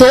$2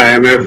IMF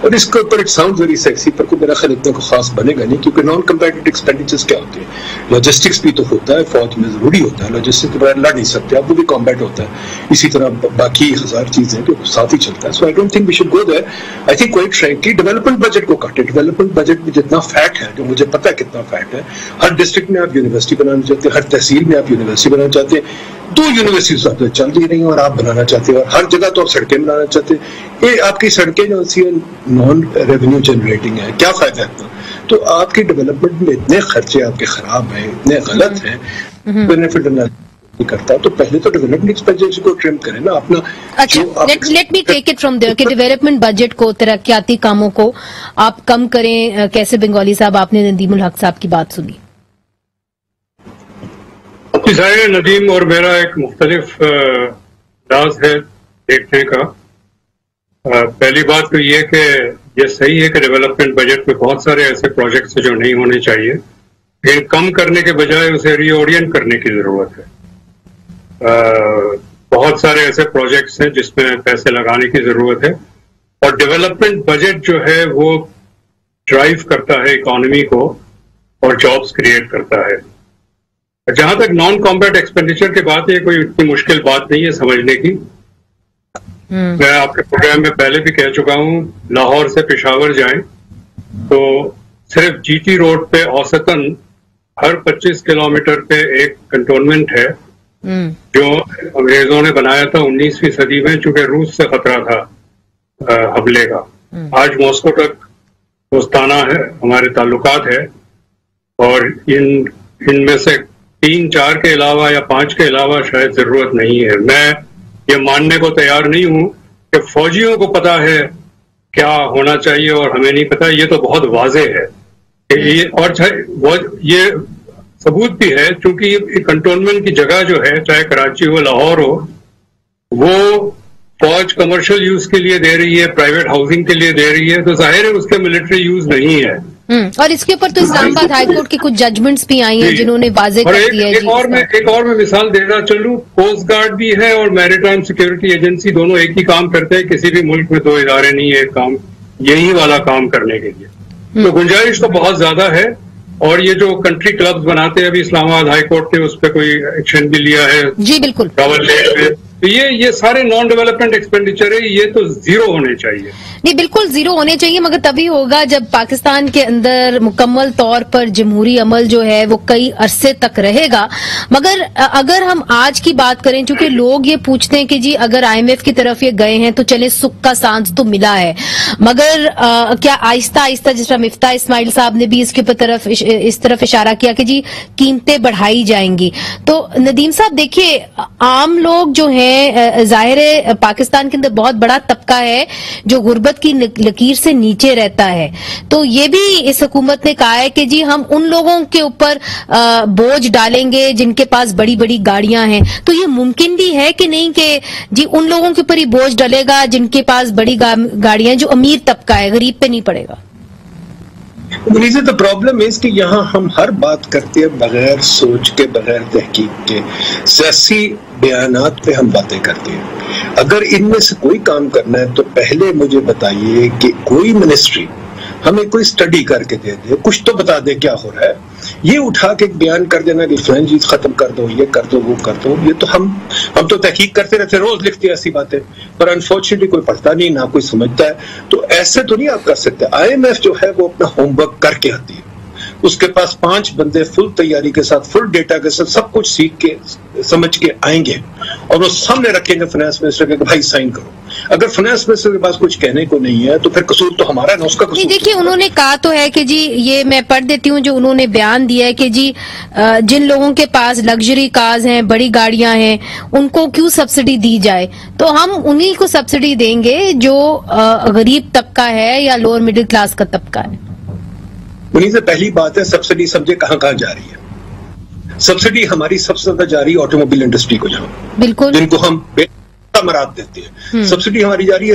اور اس کے اوپر اٹ ساؤنڈ ویری سیکسی، پر کوئی میرا خیال اتنا کو خاص بنے گا نہیں، کیونکہ نان کمبیٹنٹ ایکسپینڈیچرز کیا ہوتے ہیں؟ لاجسٹکس بھی تو ہوتا ہے، فوج میں ضروری ہوتا ہے، لاجسٹکس کے بغیر لڑ نہیں سکتے آپ، وہ بھی کمبیٹ ہوتا ہے، اسی طرح باقی ہزار چیزیں جو ساتھ ہی چلتا ہے. So I don't think we should go there. I think کوئی فرینکلی ڈیولپمنٹ بجٹ کو کاٹے. ڈیولپمنٹ بجٹ میں جتنا فیٹ ہے، جو مجھے پتا ہے کتنا فیٹ ہے، ہر ڈسٹرکٹ میں آپ یونیورسٹی بنانا چاہتے ہیں، ہر تحصیل میں آپ یونیورسٹی بنانا چاہتے ہیں، 2 یونیورسٹیز آپ چل رہی رہی ہیں اور آپ بنانا چاہتے ہیں، اور ہر جگہ تو آپ سڑکیں بنانا چاہتے ہیں. یہ آپ کی سڑکیں جو نان ریونیو جنریٹنگ ہے، کیا فائدہ ہے؟ تو آپ کی ڈیولپمنٹ میں اتنے خرچے آپ کے خراب ہیں، اتنے غلط ہیں، بینیفٹ نہیں کرتا. تو پہلے تو ڈیولپمنٹ ایکسپینڈیچر کو ٹرم کریں نا اپنا. اچھا، let me take it from there کہ ڈیولپمنٹ بجٹ کو، ترقیاتی کاموں کو آپ کم کریں. کیسے بنگالی صاحب، آپ نے ندیم الحق صاحب کی بات سنی؟ ظاہر ندیم اور میرا ایک مختلف انداز ہے دیکھنے کا. پہلی بات تو یہ کہ یہ صحیح ہے کہ ڈیولپمنٹ بجٹ میں بہت سارے ایسے پروجیکٹس ہیں جو نہیں ہونے چاہیے، لیکن کم کرنے کے بجائے اسے ری اورینٹ کرنے کی ضرورت ہے. بہت سارے ایسے پروجیکٹس ہیں جس میں پیسے لگانے کی ضرورت ہے، اور ڈیولپمنٹ بجٹ جو ہے وہ ڈرائیو کرتا ہے اکانومی کو اور جابس کریٹ کرتا ہے. جہاں تک نان کمبیٹ ایکسپینڈیچر کی بات ہے، یہ کوئی اتنی مشکل بات نہیں ہے سمجھنے کی. میں آپ کے پروگرام میں پہلے بھی کہہ چکا ہوں، لاہور سے پشاور جائیں تو صرف جی ٹی روڈ پہ اوسطاً ہر 25 کلومیٹر پہ ایک کنٹونمنٹ ہے جو انگریزوں نے بنایا تھا 19ویں صدی میں، چونکہ روس سے خطرہ تھا حملے کا. آج ماسکو تک دوستانہ ہے ہمارے تعلقات ہے، اور ان میں سے 3 4 کے علاوہ یا 5 کے علاوہ شاید ضرورت نہیں ہے. میں یہ ماننے کو تیار نہیں ہوں کہ فوجیوں کو پتا ہے کیا ہونا چاہیے اور ہمیں نہیں پتا. یہ تو بہت واضح ہے اور یہ ثبوت بھی ہے، چونکہ یہ کنٹونمنٹ کی جگہ جو ہے، چاہے کراچی ہو لاہور ہو، وہ فوج کمرشل یوز کے لیے دے رہی ہے، پرائیویٹ ہاؤسنگ کے لیے دے رہی ہے، تو ظاہر ہے اس کے ملٹری یوز نہیں ہے. اور اس کے اوپر تو اسلام آباد ہائی کورٹ کی کچھ ججمنٹس بھی آئی ہیں جنہوں نے واضح کر دیا ہے. ایک اور میں مثال دے رہا چلوں، کوسٹ گارڈ بھی ہے اور میریٹائم سیکورٹی ایجنسی، دونوں ایک ہی کام کرتے ہیں. کسی بھی ملک میں 2 ادارے نہیں ہے ایک کام یہی والا کام کرنے کے لیے. تو گنجائش تو بہت زیادہ ہے. اور یہ جو کنٹری کلبز بناتے ہیں، ابھی اسلام آباد ہائی کورٹ نے اس پہ کوئی ایکشن بھی لیا ہے. جی بالکل. تو یہ سارے نان ڈیولپمنٹ ایکسپینڈیچر ہے، یہ تو زیرو ہونے چاہیے. نہیں، بالکل زیرو ہونے چاہیے، مگر تبھی ہوگا جب پاکستان کے اندر مکمل طور پر جمہوری عمل جو ہے وہ کئی عرصے تک رہے گا. مگر اگر ہم آج کی بات کریں، چونکہ لوگ یہ پوچھتے ہیں کہ جی اگر آئی ایم ایف کی طرف یہ گئے ہیں تو چلے سکھ کا سانس تو ملا ہے، مگر کیا آہستہ آہستہ، جس طرح مفتاح اسماعیل صاحب نے بھی اس طرف اشارہ کیا کہ جی قیمتیں بڑھائی جائیں گی. تو ندیم صاحب دیکھیے، عام لوگ جو ہیں، ظاہر ہے پاکستان کے اندر بہت بڑا طبقہ ہے جو غربت کی لکیر سے نیچے رہتا ہے. تو یہ بھی اس حکومت نے کہا ہے کہ جی ہم ان لوگوں کے اوپر بوجھ ڈالیں گے جن کے پاس بڑی بڑی گاڑیاں ہیں. تو یہ ممکن بھی ہے کہ نہیں کہ جی ان لوگوں کے اوپر ہی بوجھ ڈلے گا جن کے پاس بڑی گاڑیاں، جو امیر طبقہ ہے، غریب پہ نہیں پڑے گا؟ The problem is کہ یہاں ہم ہر بات کرتے ہیں بغیر سوچ کے، بغیر تحقیق کے، سیاسی بیانات پہ ہم باتیں کرتے ہیں. اگر ان میں سے کوئی کام کرنا ہے تو پہلے مجھے بتائیے کہ کوئی منسٹری ہمیں کوئی سٹڈی کر کے دے دے، کچھ تو بتا دے کیا ہو رہا ہے. یہ اٹھا کے بیان کر دینا کہ فلان چیز ختم کر دو، یہ کر دو، وہ کر دو، یہ تو ہم تو تحقیق کرتے رہتے، روز لکھتے ہیں ایسی باتیں، پر انفارچونیٹلی کوئی پڑھتا نہیں، نہ کوئی سمجھتا ہے. تو ایسے تو نہیں آپ کر سکتے. آئی ایم ایف جو ہے وہ اپنا ہوم ورک کر کے آتی ہے، اس کے پاس 5 بندے فل تیاری کے ساتھ، فل ڈیٹا کے ساتھ سب کچھ سیکھ کے سمجھ کے آئیں گے اور وہ سامنے رکھیں گے فائنانس منسٹر کے کہ بھائی سائن کرو. اگر فائنانس منسٹر کے پاس کچھ کہنے کو نہیں ہے تو پھر قصور تو ہمارا ہے نا، اس کا قصور. دیکھیے انہوں نے کہا تو ہے کہ جی، یہ میں پڑھ دیتی ہوں جو انہوں نے بیان دیا ہے کہ جی جن لوگوں کے پاس لگژری کارز ہیں، بڑی گاڑیاں ہیں، ان کو کیوں سبسڈی دی جائے، تو ہم انہی کو سبسڈی دیں گے جو غریب طبقہ ہے یا لوور مڈل کلاس کا طبقہ ہے. انہیں سے پہلی بات ہے سبسڈی سمجھے کہاں جا رہی ہے. سبسڈی ہماری سب سے زیادہ جاری ہے آٹو موبائل انڈسٹری کو، جہاں بالکل، جن کو ہم بے مراد دیتے ہیں. سبسڈی ہماری جاری ہے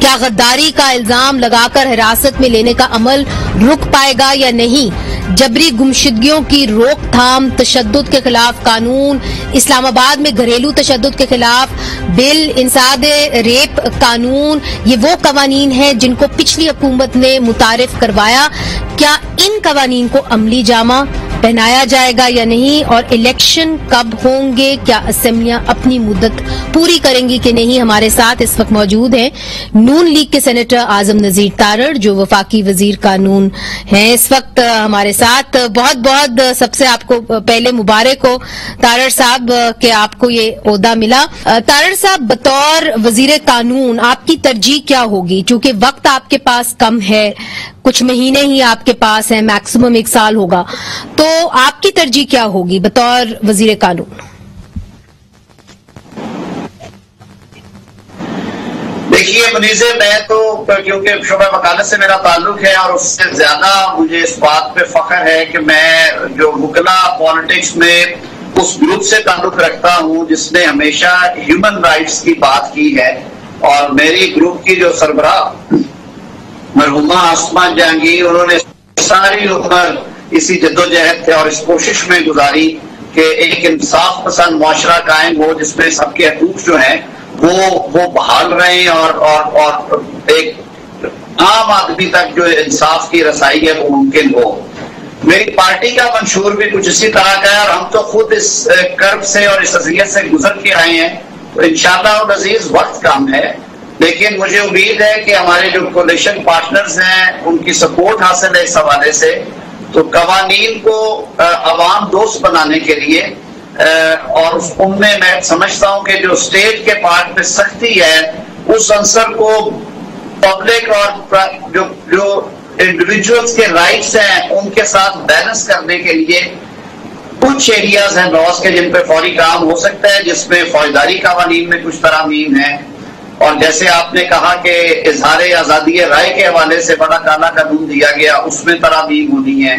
کیا غداری کا الزام لگا کر حراست میں لینے کا عمل رک پائے گا یا نہیں؟ جبری گمشدگیوں کی روک تھام، تشدد کے خلاف قانون، اسلام آباد میں گھریلو تشدد کے خلاف بل، انسداد ریپ قانون، یہ وہ قوانین ہیں جن کو پچھلی حکومت نے متعارف کروایا. کیا ان قوانین کو عملی جامہ پہنایا جائے گا یا نہیں؟ اور الیکشن کب ہوں گے؟ کیا اسمبلیاں اپنی مدت پوری کریں گی کہ نہیں؟ ہمارے ساتھ اس وقت موجود ہیں نون لیگ کے سینیٹر اعظم نذیر تارڑ جو وفاقی وزیر قانون ہیں اس وقت ہمارے ساتھ. بہت بہت سب سے آپ کو پہلے مبارک ہو تارڑ صاحب کہ آپ کو یہ عہدہ ملا. تارڑ صاحب، بطور وزیر قانون آپ کی ترجیح کیا ہوگی؟ چونکہ وقت آپ کے پاس کم ہے، کچھ مہینے ہی آپ کے پاس ہیں، میکسیمم 1 سال ہوگا، تو آپ کی ترجیح کیا ہوگی بطور وزیر قانون؟ دیکھیے منیزے، میں تو کیونکہ شعبہ وکالت سے میرا تعلق ہے اور اس سے زیادہ مجھے اس بات پہ فخر ہے کہ میں جو وکلا پالیٹکس میں اس گروپ سے تعلق رکھتا ہوں جس نے ہمیشہ ہیومن رائٹس کی بات کی ہے، اور میری گروپ کی جو سربراہ مرحومہ آسمہ جہانگیر، انہوں نے ساری عمر اسی جدوجہد اور اس کوشش میں گزاری کہ ایک انصاف پسند معاشرہ قائم ہو جس میں سب کے حقوق جو ہیں وہ بحال رہیں اور ایک عام آدمی تک جو انصاف کی رسائی ہے وہ ممکن ہو. میری پارٹی کا منشور بھی کچھ اسی طرح کا ہے اور ہم تو خود اس کرب سے اور اس اذیت سے گزر کے آئے ہیں، تو انشاءاللہ العزیز وقت کم ہے، لیکن مجھے امید ہے کہ ہمارے جو کولیشن پارٹنرز ہیں ان کی سپورٹ حاصل ہے اس حوالے سے. تو قوانین کو عوام دوست بنانے کے لیے اور ان میں سمجھتا ہوں کہ جو اسٹیٹ کے پارٹ میں سختی ہے اس عنصر کو پبلک اور جو انڈیویجولز کے رائٹس ہیں ان کے ساتھ بیلنس کرنے کے لیے کچھ ایریاز ہیں لاس کے جن پہ فوری کام ہو سکتا ہے، جس میں فوجداری قوانین میں کچھ ترامیم ہیں، اور جیسے آپ نے کہا کہ اظہار آزادی رائے کے حوالے سے بڑا کالا قانون دیا گیا، اس میں ترامیم ہونی ہے.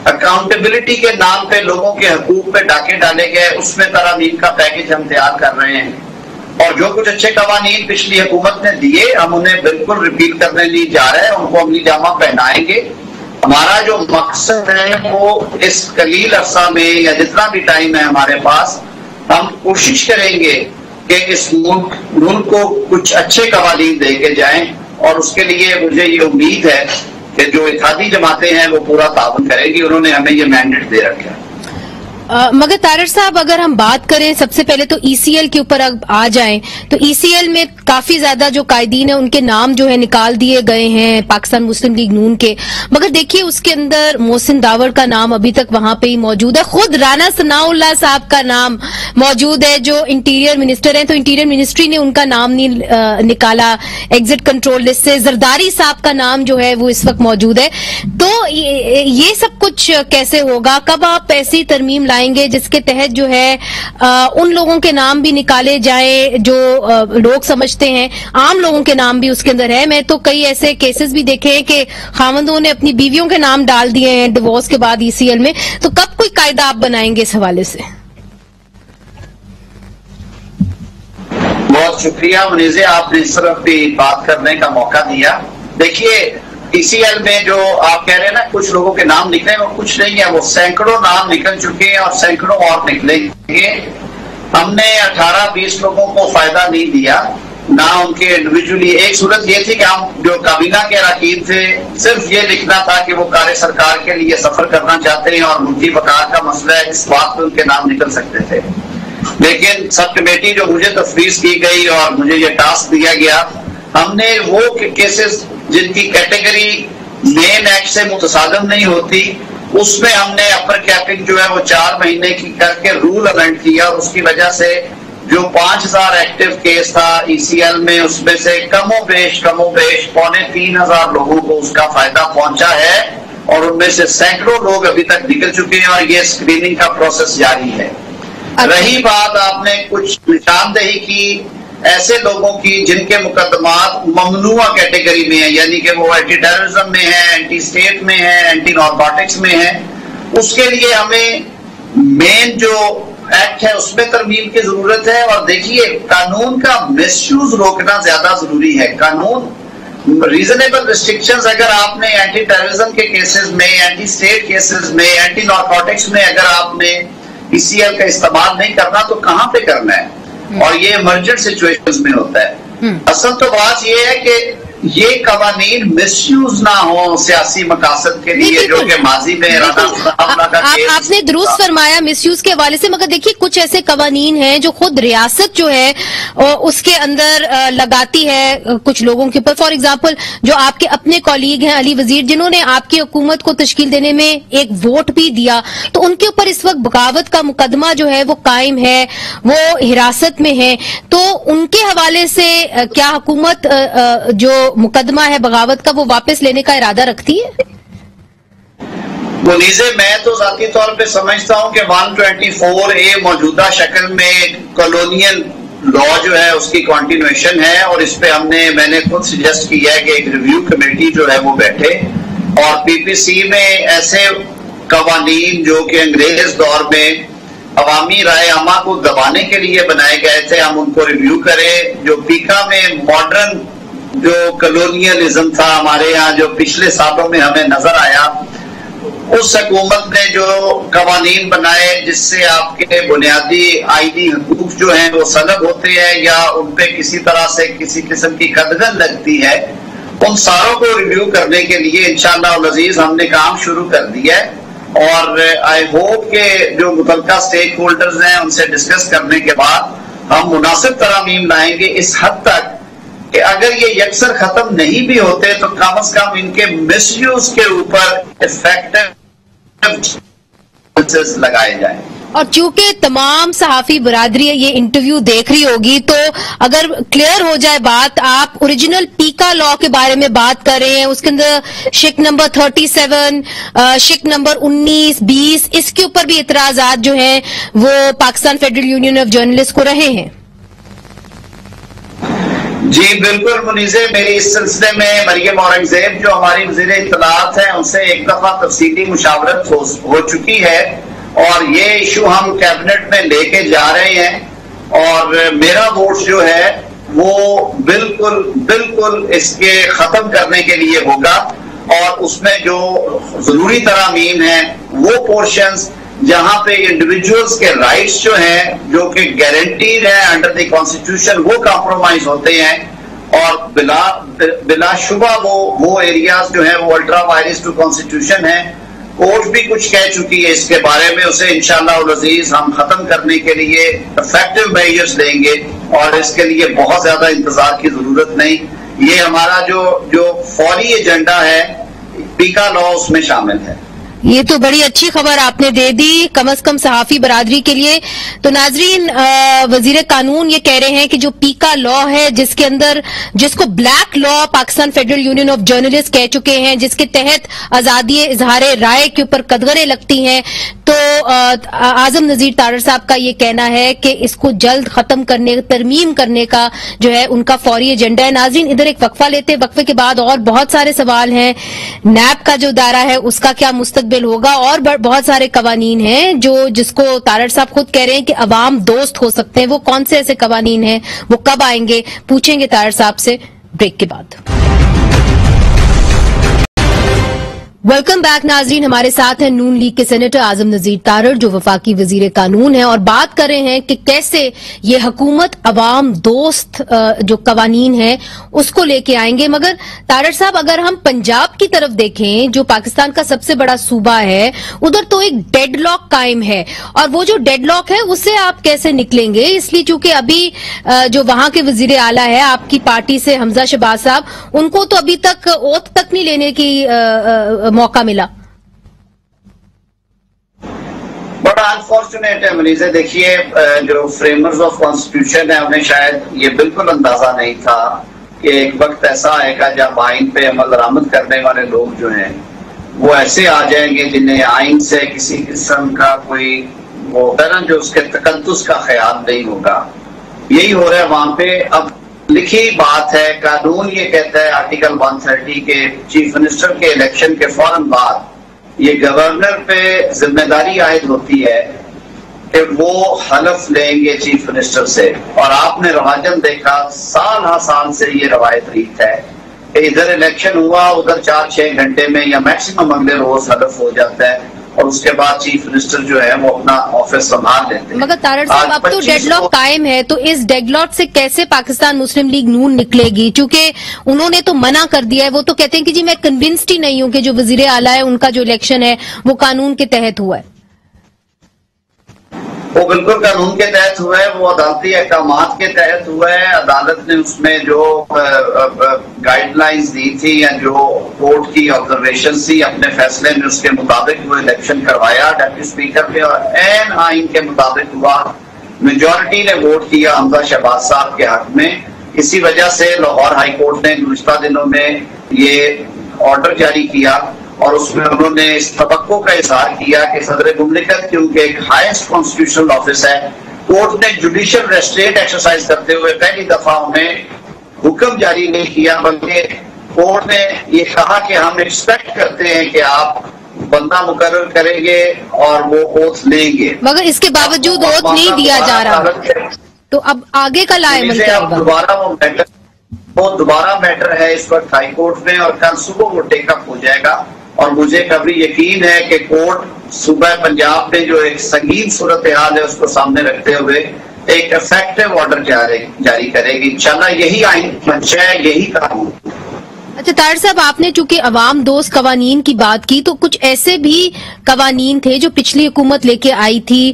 اکاؤنٹیبلٹی کے نام پہ لوگوں کے حقوق پہ ڈاکے ڈالے گئے، اس میں ترامیم کا پیکج ہم تیار کر رہے ہیں. اور جو کچھ اچھے قوانین پچھلی حکومت نے دیے ہم انہیں بالکل ریپیٹ کرنے نہیں جا رہے ہیں، ان کو عملی جامہ پہنائیں گے. ہمارا جو مقصد ہے وہ اس قلیل عرصہ میں یا جتنا بھی ٹائم ہے ہمارے پاس، ہم کوشش کریں گے کہ اس ملک کو کچھ اچھے قوانین دے کے جائیں، اور اس کے لیے مجھے یہ امید ہے کہ جو اتحادی جماعتیں ہیں وہ پورا تعاون کریں گی. انہوں نے ہمیں یہ مینڈیٹ دے رکھا ہے. مگر تارڑ صاحب، اگر ہم بات کریں سب سے پہلے تو ای سی ایل کے اوپر آ جائیں تو ای سی ایل میں کافی زیادہ جو قائدین ہیں ان کے نام جو ہے نکال دیے گئے ہیں پاکستان مسلم لیگ نون کے، مگر دیکھیے اس کے اندر محسن داور کا نام ابھی تک وہاں پہ ہی موجود ہے، خود رانا ثناء اللہ صاحب کا نام موجود ہے جو انٹیریئر منسٹر ہیں، تو انٹیریئر منسٹری نے ان کا نام نہیں نکالا ایگزٹ کنٹرول لسٹ سے. زرداری صاحب کا نام جو ہے وہ اس وقت موجود ہے. تو یہ سب کچھ کیسے ہوگا؟ کب آپ ایسی ترمیم لائیں گے جس کے تحت جو ہے ان لوگوں کے نام بھی نکالے جائیں جو لوگ سمجھتے ہیں، عام لوگوں کے نام بھی اس کے اندر ہے؟ میں تو کئی ایسے کیسز بھی دیکھے ہیں کہ خاوندوں نے اپنی بیویوں کے نام ڈال دیے ہیں ڈیورس کے بعد ای سی ایل میں. تو کب کوئی قاعدہ آپ بنائیں گے اس حوالے سے؟ بہت شکریہ منیزے، آپ نے اس طرف بھی بات کرنے کا موقع دیا. دیکھیے ای سی ایل میں جو آپ کہہ رہے ہیں نا کچھ لوگوں کے نام نکلے، وہ کچھ نہیں ہے، وہ سینکڑوں نام نکل چکے ہیں اور سینکڑوں اور نکلیں گے. ہم نے 18-20 لوگوں کو فائدہ نہیں دیا، نہ ان کے انڈیویجولی. ایک صورت یہ تھی کہ ہم جو کابینہ کے اراکین تھے صرف یہ لکھنا تھا کہ وہ کار سرکار کے لیے سفر کرنا چاہتے ہیں اور ملکی وقار کا مسئلہ ہے، اس بات پہ ان کے نام نکل سکتے تھے. لیکن سب کمیٹی جو مجھے تفویض کی گئی اور مجھے یہ ٹاسک دیا گیا، ہم نے وہ کیسز جن کی کیٹیگری مین ایکٹ سے متصادم نہیں ہوتی اس میں ہم نے اپر کیپنگ جو ہے وہ 4 مہینے کی کر کے رول امینڈ کیا، اور اس کی وجہ سے جو 5000 ایکٹیو کیس تھا ای سی ایل میں اس میں سے کم و بیش 2,500 لوگوں کو اس کا فائدہ پہنچا ہے، اور ان میں سے سینکڑوں لوگ ابھی تک نکل چکے ہیں اور یہ اسکریننگ کا پروسیس جاری ہے. رہی بات آپ نے کچھ نشاندہی کی ایسے لوگوں کی جن کے مقدمات ممنوعہ کیٹیگری میں ہیں، یعنی کہ وہ اینٹی ٹیررزم میں ہیں، اینٹی اسٹیٹ میں ہیں، اینٹی نارکوٹکس میں ہیں، اس کے لیے ہمیں مین جو ایکٹ ہے اس میں ترمیم کی ضرورت ہے. اور دیکھیے قانون کا مس یوز روکنا زیادہ ضروری ہے. قانون ریزنیبل ریسٹرکشنز اگر آپ نے اینٹی ٹیررزم کے کیسز میں، اینٹی اسٹیٹ کیسز میں، اینٹی نارکوٹکس میں اگر آپ نے ECL کا استعمال نہیں کرنا تو کہاں پہ کرنا ہے؟ اور یہ ایمرجنٹ سچویشنز میں ہوتا ہے. اصل تو بات یہ ہے کہ یہ قوانین مس یوز نہ ہوں سیاسی مقاصد کے لیے، جو کہ ماضی میں آپ نے درست فرمایا مس یوز کے حوالے سے. مگر دیکھیے کچھ ایسے قوانین ہیں جو خود ریاست جو ہے اس کے اندر لگاتی ہے کچھ لوگوں کے اوپر. فار ایگزامپل جو آپ کے اپنے کولیگ ہیں علی وزیر، جنہوں نے آپ کی حکومت کو تشکیل دینے میں ایک ووٹ بھی دیا، تو ان کے اوپر اس وقت بغاوت کا مقدمہ جو ہے وہ قائم ہے، وہ حراست میں ہے. تو ان کے حوالے سے کیا حکومت جو مقدمہ ہے بغاوت کا وہ واپس لینے کا ارادہ رکھتی ہے؟ منیزے میں تو ذاتی طور پہ سمجھتا ہوں کہ 124A موجودہ شکل میں کالونیل لا جو ہے اس کی کنٹینویشن ہے، اور اس پہ میں نے خود سجیسٹ کیا ہے کہ ایک ریویو کمیٹی جو ہے وہ بیٹھے، اور PPC میں ایسے قوانین جو کہ انگریز دور میں عوامی رائے عامہ کو دبانے کے لیے بنائے گئے تھے، ہم ان کو ریویو کریں. جو پیکا میں ماڈرن جو کالونیلزم تھا ہمارے ہاں جو پچھلے سالوں میں ہمیں نظر آیا، اس حکومت نے جو قوانین بنائے جس سے آپ کے بنیادی آئینی حقوق جو ہیں وہ سلب ہوتے ہیں یا ان پہ کسی طرح سے کسی قسم کی قدغن لگتی ہے، ان ساروں کو ریویو کرنے کے لیے انشاءاللہ العزیز ہم نے کام شروع کر دیا ہے. اور آئی ہوپ کہ جو متعلقہ سٹیک ہولڈرز ہیں ان سے ڈسکس کرنے کے بعد ہم مناسب ترامیم لائیں گے، اس حد تک کہ اگر یہ یکسر ختم نہیں بھی ہوتے تو کم از کم ان کے مس یوز کے اوپر افیکٹو لگائے جائیں. اور چونکہ تمام صحافی برادری یہ انٹرویو دیکھ رہی ہوگی، تو اگر کلیئر ہو جائے بات، آپ اوریجنل پیکا لا کے بارے میں بات کر رہے ہیں، اس کے اندر شک نمبر 37، شک نمبر 19، 20، اس کے اوپر بھی اعتراضات جو ہیں وہ Pakistan federal union of journalist کو رہے ہیں. جی بالکل منیزے، میری اس سلسلے میں مریم اورنگزیب جو ہماری وزیر اطلاعات ہیں ان سے ایک دفعہ تفصیلی مشاورت ہو چکی ہے، اور یہ ایشو ہم کیبنٹ میں لے کے جا رہے ہیں. اور میرا ووٹ جو ہے وہ بالکل اس کے ختم کرنے کے لیے ہوگا، اور اس میں جو ضروری ترامیم ہیں وہ پورشنز جہاں پہ انڈیویجولز کے رائٹس جو ہیں جو کہ گارنٹیڈ ہیں انڈر دی کانسٹیٹیوشن وہ کمپرومائز ہوتے ہیں، اور بلا شبہ وہ ایریاز جو ہیں وہ الٹرا وائرس ٹو کانسٹیٹیوشن ہیں. کورٹ بھی کچھ کہہ چکی ہے اس کے بارے میں، اسے انشاءاللہ العزیز ہم ختم کرنے کے لیے افیکٹو میجرز لیں گے، اور اس کے لیے بہت زیادہ انتظار کی ضرورت نہیں. یہ ہمارا جو فوری ایجنڈا ہے پیکا لا اس میں شامل ہے. یہ تو بڑی اچھی خبر آپ نے دے دی کم از کم صحافی برادری کے لیے. تو ناظرین، وزیر قانون یہ کہہ رہے ہیں کہ جو پیکا لا ہے جس کو black law Pakistan federal union of journalist کہہ چکے ہیں، جس کے تحت آزادی اظہار رائے کے اوپر قدغنیں لگتی ہیں، تو اعظم نذیر تارڑ صاحب کا یہ کہنا ہے کہ اس کو جلد ختم کرنے، ترمیم کرنے کا جو ہے ان کا فوری ایجنڈا ہے. ناظرین ادھر ایک وقفہ لیتے، وقفے کے بعد اور بہت سارے سوال ہیں. نیب کا جو دائرہ ہے اس کا کیا مستقبل ہوگا، اور بہت سارے قوانین ہیں جس کو تارڑ صاحب خود کہہ رہے ہیں کہ عوام دوست ہو سکتے ہیں. وہ کون سے ایسے قوانین ہیں، وہ کب آئیں گے، پوچھیں گے تارڑ صاحب سے بریک کے بعد. ویلکم بیک ناظرین، ہمارے ساتھ ہیں نون لیگ کے سینیٹر اعظم نذیر تارڑ جو وفاقی وزیر قانون ہیں، اور بات کر رہے ہیں کہ کیسے یہ حکومت عوام دوست جو قوانین ہیں اس کو لے کے آئیں گے. مگر تارڑ صاحب اگر ہم پنجاب کی طرف دیکھیں جو پاکستان کا سب سے بڑا صوبہ ہے، ادھر تو ایک ڈیڈ لاک قائم ہے، اور وہ جو ڈیڈ لاک ہے اس سے آپ کیسے نکلیں گے؟ اس لیے چونکہ ابھی جو وہاں کے وزیر اعلیٰ ہے آپ کی پارٹی سے حمزہ شہباز صاحب، ان کو تو ابھی تک اوت تک نہیں لینے کی موقع ملا. بڑا انفارچونیٹ ہے منیزے. دیکھیے جو فریمرز آف کانسٹیٹیوشن ہے انہیں شاید یہ بالکل اندازہ نہیں تھا کہ ایک وقت ایسا آئے گا جب آئین پہ عمل درآمد کرنے والے لوگ جو ہیں وہ ایسے آ جائیں گے جنہیں آئین سے کسی قسم کا کوئی وہ ہوتا جو اس کے تقدس کا خیال نہیں ہوگا. یہی ہو رہا ہے وہاں پہ. اب لکھی بات ہے، قانون یہ کہتا ہے آرٹیکل 130 کے چیف منسٹر کے الیکشن کے فوراً بعد یہ گورنر پہ ذمہ داری عائد ہوتی ہے کہ وہ حلف لیں گے چیف منسٹر سے، اور آپ نے رواجن دیکھا سال ہر سال سے یہ روایت رہی ہے کہ ادھر الیکشن ہوا ادھر 4-6 گھنٹے میں یا میکسیمم اگلے روز حلف ہو جاتا ہے، اور اس کے بعد چیف منسٹر جو ہے وہ اپنا آفس سنبھال لیتے ہیں۔ مگر تارڑ صاحب اب تو ڈیڈ لاک قائم ہے، تو اس ڈیڈ لاک سے کیسے پاکستان مسلم لیگ نون نکلے گی؟ چونکہ انہوں نے تو منع کر دیا ہے، وہ تو کہتے ہیں کہ جی میں کنونسڈ ہی نہیں ہوں کہ جو وزیر اعلیٰ ہے ان کا جو الیکشن ہے وہ قانون کے تحت ہوا ہے۔ وہ بالکل قانون کے تحت ہوا ہے، وہ عدالتی احکامات کے تحت ہوا ہے۔ عدالت نے اس میں جو گائیڈ لائنز دی تھی یا جو کورٹ کی آبزرویشن تھی اپنے فیصلے میں اس کے مطابق وہ الیکشن کروایا ڈپٹی اسپیکر پہ، اور عین آئین کے مطابق ہوا۔ میجورٹی نے ووٹ کیا حمزہ شہباز صاحب کے حق میں، اسی وجہ سے لاہور ہائی کورٹ نے گزشتہ دنوں میں یہ آرڈر جاری کیا، اور اس میں انہوں نے اس توقع کا اظہار کیا کہ صدر مملکت کیونکہ ایک ہائیسٹ کانسٹیٹیوشنل آفس ہے، کورٹ نے جوڈیشل ریسٹریٹ ایکسرسائز کرتے ہوئے پہلی دفعہ انہیں حکم جاری نہیں کیا، بلکہ کورٹ نے یہ کہا کہ ہم ایکسپیکٹ کرتے ہیں کہ آپ بندہ مقرر کریں گے اور وہ اوتھ لیں گے، مگر اس کے باوجود اوتھ نہیں دیا جا رہا، تو اب آگے کا لائے عمل کیا ہوگا؟ وہ دوبارہ میٹر ہے اس وقت ہائی کورٹ میں، اور کل صبح وہ ٹیک اپ ہو جائے گا، اور مجھے کبھی یقین ہے کہ کورٹ صوبہ پنجاب میں جو ایک سنگین صورتحال ہے اس کو سامنے رکھتے ہوئے ایک افیکٹو آرڈر جاری کرے گی۔ انشاءاللہ یہی آئین منشا ہے، یہی قانون۔ اچھا طاہر صاحب، آپ نے چونکہ عوام دوست قوانین کی بات کی، تو کچھ ایسے بھی قوانین تھے جو پچھلی حکومت لے کے آئی تھی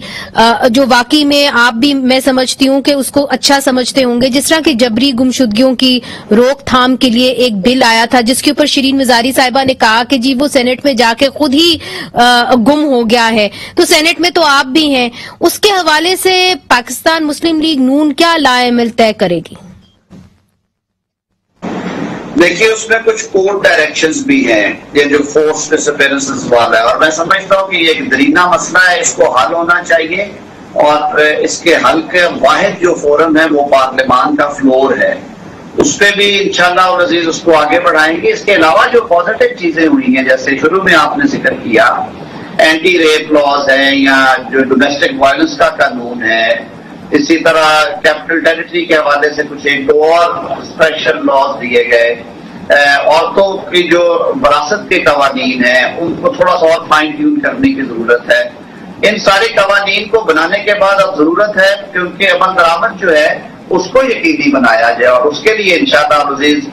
جو واقعی میں آپ بھی میں سمجھتی ہوں کہ اس کو اچھا سمجھتے ہوں گے، جس طرح کہ جبری گمشدگیوں کی روک تھام کے لیے ایک بل آیا تھا جس کے اوپر شرین مزاری صاحبہ نے کہا کہ جی وہ سینٹ میں جا کے خود ہی گم ہو گیا ہے، تو سینٹ میں تو آپ بھی ہیں، اس کے حوالے سے پاکستان مسلم لیگ نون کیا لائے عمل طے کرے گی؟ دیکھیے اس میں کچھ کورٹ ڈائریکشنز بھی ہیں، یہ جو فورس ڈسپیرنسز والا ہے، اور میں سمجھتا ہوں کہ یہ ایک درینہ مسئلہ ہے، اس کو حل ہونا چاہیے، اور اس کے حل کے واحد جو فورم ہے وہ پارلیمان کا فلور ہے، اس پہ بھی انشاءاللہ العزیز اس کو آگے بڑھائیں گے۔ اس کے علاوہ جو پازیٹیو چیزیں ہوئی ہیں، جیسے شروع میں آپ نے ذکر کیا اینٹی ریپ لاز ہیں، یا جو ڈومیسٹک وائلنس کا قانون ہے، اسی طرح کیپٹل ٹیریٹری کے حوالے سے کچھ ایک دو اور اسپیشل لاز دیے گئے، عورتوں کی جو وراثت کے قوانین ہیں ان کو تھوڑا سا اور فائن ٹیون کرنے کی ضرورت ہے۔ ان سارے قوانین کو بنانے کے بعد اب ضرورت ہے کیونکہ عمل درآمد جو ہے اس کو یقینی بنایا جائے، اور اس کے لیے انشاءاللہ العزیز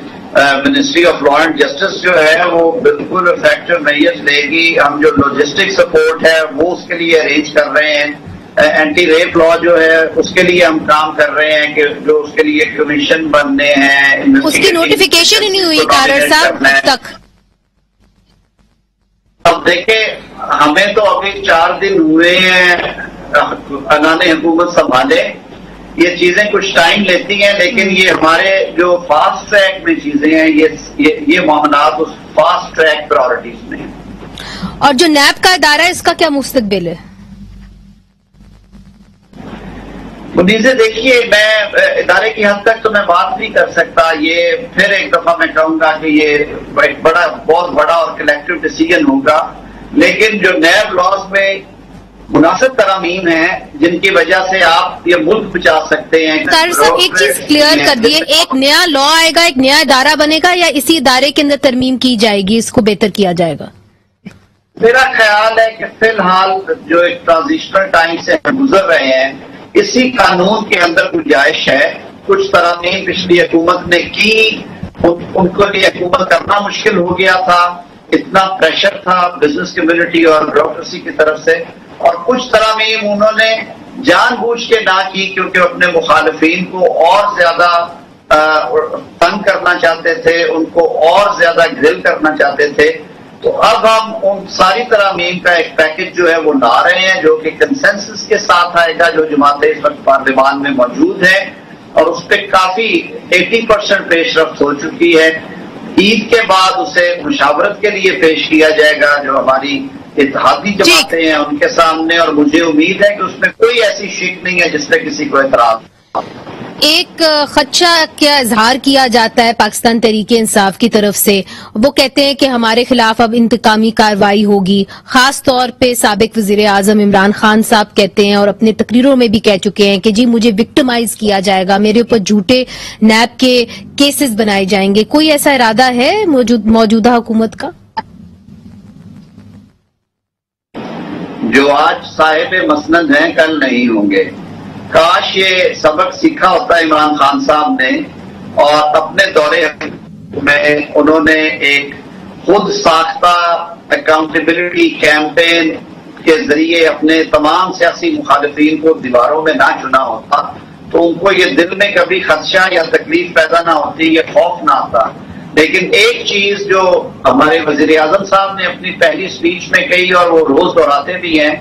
ministry of law and justice جو ہے وہ بالکل افیکٹو میئرز لے گی۔ ہم جو لاجسٹک سپورٹ ہے وہ اس کے لیے ارینج کر رہے ہیں، اینٹی ریپ لا جو ہے اس کے لیے ہم کام کر رہے ہیں کہ جو اس کے لیے کمیشن بننے ہیں، اس کی نوٹیفیکیشن ہی نہیں ہوئی طاہر صاحب اب تک۔ اب دیکھیں ہمیں تو ابھی 4 دن ہوئے ہیں انہوں نے حکومت سنبھالے، یہ چیزیں کچھ ٹائم لیتی ہیں، لیکن یہ ہمارے جو فاسٹ ٹریک میں چیزیں ہیں یہ معاملات اس فاسٹ ٹریک پرائورٹیز میں ہیں۔ اور جو نیب کا ادارہ ہے اس کا کیا مستقبل ہے؟ منیزے دیکھیے میں ادارے کی حد تک تو میں بات نہیں کر سکتا، یہ پھر ایک دفعہ میں کہوں گا کہ یہ ایک بہت بڑا اور کلیکٹیو ڈیسیجن ہوگا، لیکن جو نیب لاز میں مناسب ترامیم ہیں جن کی وجہ سے آپ یہ ملک بچا سکتے ہیں۔ طاہر صاحب ایک چیز کلیئر کر دیے، ایک نیا لا آئے گا، ایک نیا ادارہ بنے گا، یا اسی ادارے کے اندر ترمیم کی جائے گی، اس کو بہتر کیا جائے گا؟ میرا خیال ہے کہ فی الحال جو ایک ٹرانزیشنل ٹائم سے گزر رہے ہیں اسی قانون کے اندر گنجائش ہے، کچھ ترامیم پچھلی حکومت نے کی، ان کو لیے حکومت کرنا مشکل ہو گیا تھا، اتنا پریشر تھا بزنس کمیونٹی اور بیوروکریسی کی طرف سے، اور کچھ ترامیم انہوں نے جان بوجھ کے نہ کی کیونکہ اپنے مخالفین کو اور زیادہ تنگ کرنا چاہتے تھے، ان کو اور زیادہ گرل کرنا چاہتے تھے۔ تو اب ہم ان ساری ترامیم کا ایک پیکج جو ہے وہ لا رہے ہیں جو کہ کنسنسس کے ساتھ آئے گا، جو جماعتیں اس وقت پارلیمان میں موجود ہیں، اور اس پہ کافی 80% پیش رفت ہو چکی ہے۔ عید کے بعد اسے مشاورت کے لیے پیش کیا جائے گا جو ہماری اتحادی جماعتیں ہیں ان کے سامنے، اور مجھے امید ہے کہ اس میں کوئی ایسی شک نہیں ہے جس پہ کسی کو اعتراض۔ ایک خدشہ کیا اظہار کیا جاتا ہے پاکستان تحریک انصاف کی طرف سے، وہ کہتے ہیں کہ ہمارے خلاف اب انتقامی کارروائی ہوگی، خاص طور پہ سابق وزیر اعظم عمران خان صاحب کہتے ہیں اور اپنے تقریروں میں بھی کہہ چکے ہیں کہ جی مجھے وکٹمائز کیا جائے گا، میرے اوپر جھوٹے نیب کے کیسز بنائے جائیں گے. کوئی ایسا ارادہ ہے موجودہ حکومت کا؟ جو آج صاحب مسند ہیں کل نہیں ہوں گے. کاش یہ سبق سیکھا ہوتا عمران خان صاحب نے اور اپنے دورے میں انہوں نے ایک خود ساختہ اکاؤنٹیبلٹی کیمپین کے ذریعے اپنے تمام سیاسی مخالفین کو دیواروں میں نہ چنا ہوتا تو ان کو یہ دل میں کبھی خدشہ یا تکلیف پیدا نہ ہوتی، یہ خوف نہ آتا. لیکن ایک چیز جو ہمارے وزیر اعظم صاحب نے اپنی پہلی سپیچ میں کہی اور وہ روز دہراتے بھی ہیں،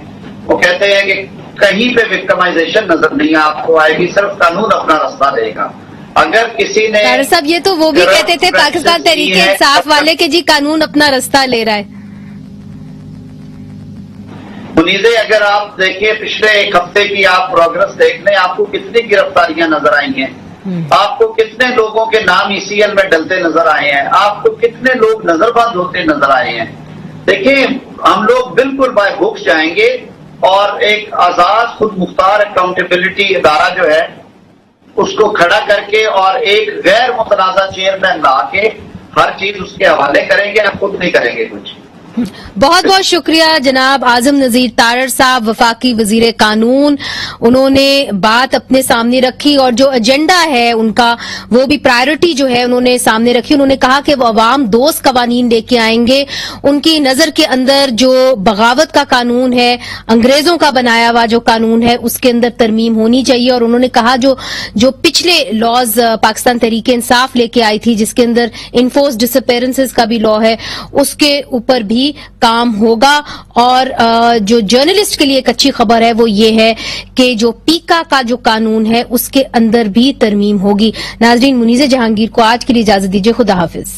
وہ کہتے ہیں کہ کہیں پہ وکٹمائزیشن نظر نہیں آپ کو آئے گی، صرف قانون اپنا رستہ دے گا. اگر کسی نے صاحب یہ تو وہ بھی کہتے تھے پاکستان تحریک انصاف والے کہ جی قانون اپنا رستہ لے رہا ہے. منیزے اگر آپ دیکھیں پچھلے ایک ہفتے کی آپ پروگرس دیکھ لیں، آپ کو کتنی گرفتاریاں نظر آئی ہیں، آپ کو کتنے لوگوں کے نام ECL میں ڈلتے نظر آئے ہیں، آپ کو کتنے لوگ نظر بند ہوتے نظر آئے ہیں. دیکھیں ہم لوگ بالکل بائی بکس جائیں گے اور ایک آزاد خود مختار اکاؤنٹیبلٹی ادارہ جو ہے اس کو کھڑا کر کے اور ایک غیر متنازع چیئرمین لا کے ہر چیز اس کے حوالے کریں گے، خود نہیں کریں گے کچھ. بہت بہت شکریہ جناب اعظم نذیر تارڑ صاحب، وفاقی وزیر قانون. انہوں نے بات اپنے سامنے رکھی اور جو ایجنڈا ہے ان کا وہ بھی پرائرٹی جو ہے انہوں نے سامنے رکھی. انہوں نے کہا کہ وہ عوام دوست قوانین لے کے آئیں گے. ان کی نظر کے اندر جو بغاوت کا قانون ہے، انگریزوں کا بنایا ہوا جو قانون ہے، اس کے اندر ترمیم ہونی چاہیے. اور انہوں نے کہا جو پچھلے لاز پاکستان تحریک انصاف لے کے آئی تھی جس کے اندر انفورس ڈسپیرنسز کا بھی لا ہے، اس کے اوپر بھی کام ہوگا. اور جو جرنلسٹ کے لیے ایک اچھی خبر ہے وہ یہ ہے کہ جو پیکا کا جو قانون ہے اس کے اندر بھی ترمیم ہوگی. ناظرین، منیزہ جہانگیر کو آج کے لیے اجازت دیجیے. خدا حافظ.